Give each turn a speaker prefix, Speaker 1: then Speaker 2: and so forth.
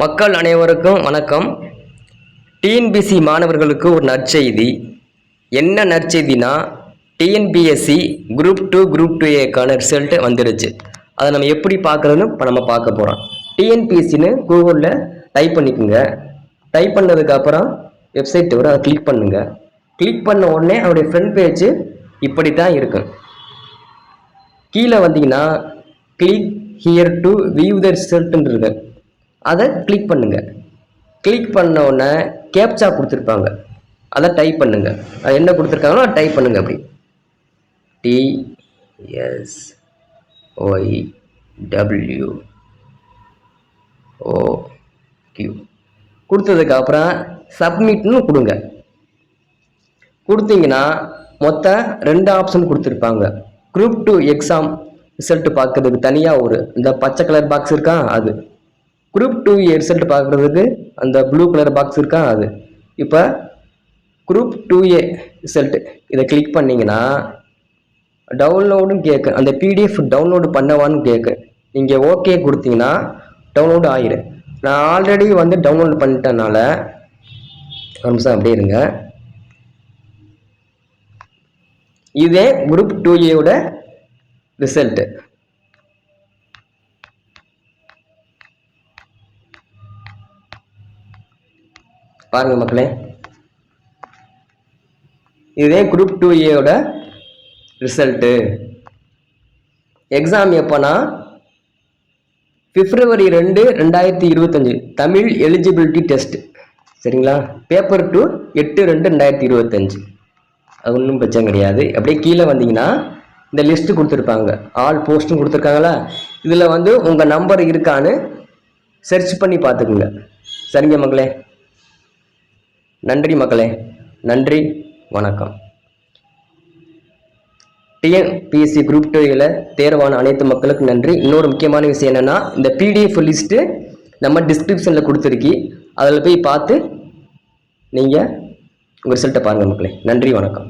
Speaker 1: மக்கள் அனைவருக்கும் வணக்கம். டிஎன்பிஎஸ்சி மாணவர்களுக்கு ஒரு நற்செய்தி. என்ன நற்செய்தினா, டிஎன்பிஎஸ்சி குரூப் 2 குரூப் 2ஏக்கான ரிசல்ட் வந்துடுச்சு. அதை நம்ம எப்படி பார்க்குறதுன்னு இப்போ நம்ம பார்க்க போகிறோம். டிஎன்பிஎஸ்சின்னு கூகுளில் டைப் பண்ணிக்கோங்க. டைப் பண்ணதுக்கப்புறம் வெப்சைட் வரும், அதை கிளிக் பண்ணுங்க. கிளிக் பண்ண உடனே அவருடைய ஃப்ரண்ட் பேஜ் இப்படி தான் இருக்கும். கீழே வந்தீங்கன்னா click here to view the ரிசல்ட்னு இருக்கு, அதை கிளிக் பண்ணுங்க. கிளிக் பண்ண உடனே கேப்சா கொடுத்துருப்பாங்க, அதை டைப் பண்ணுங்க. அது என்ன கொடுத்துருக்காங்களோ அதை டைப் பண்ணுங்க. அப்படி TSYWOQ கொடுத்ததுக்கு அப்புறம் சப்மிட்னு கொடுங்க. கொடுத்தீங்கன்னா மொத்தம் 2 ஆப்ஷன் கொடுத்துருப்பாங்க. குரூப் 2 எக்ஸாம் ரிசல்ட் பார்க்கறதுக்கு தனியாக இந்த பச்சை கலர் பாக்ஸ் இருக்கா அது. குரூப் 2 ரிசல்ட் பார்க்குறதுக்கு அந்த ப்ளூ கலர் பாக்ஸ் இருக்கா அது. இப்போ குரூப் 2A ரிசல்ட் இதை கிளிக் பண்ணிங்கன்னா டவுன்லோடுன்னு கேட்கு, அந்த பிடிஎஃப் டவுன்லோடு பண்ணவான்னு கேட்கு. நீங்கள் ஓகே கொடுத்தீங்கன்னா டவுன்லோடு ஆயிரும். நான் ஆல்ரெடி டவுன்லோடு பண்ணிட்டனால ஒரு நிமிஷம் அப்படியே இருங்க. இதே குரூப் 2A ரிசல்ட்டு. பாருங்க மக்களே, இதே குரூப் 2A ரிசல்ட்டு. எக்ஸாம் எப்போனா February 2, 2025 தமிழ் எலிஜிபிலிட்டி டெஸ்ட். சரிங்களா? பேப்பர் 2 8/2/2025. அது ஒன்றும் பிரச்சனை கிடையாது. அப்படியே கீழே வந்தீங்கன்னா இந்த லிஸ்ட்டு கொடுத்துருப்பாங்க, ஆல் போஸ்ட்டும் கொடுத்துருக்காங்களா. இதில் உங்கள் நம்பர் இருக்கான்னு சர்ச் பண்ணி பார்த்துக்குங்க. சரிங்க மக்களே, நன்றி மக்களே, நன்றி, வணக்கம். டிஎன்பிஎஸ்சி குரூப் 2 தேர்வான அனைத்து மக்களுக்கும் நன்றி. இன்னொரு முக்கியமான விஷயம் என்னென்னா, இந்த பிடிஎஃப் லிஸ்ட்டு நம்ம டிஸ்கிரிப்ஷனில் கொடுத்துருக்கி, அதில் போய் பார்த்து நீங்கள் உங்கள் ரிசல்ட்டை பாருங்கள் மக்களே. நன்றி, வணக்கம்.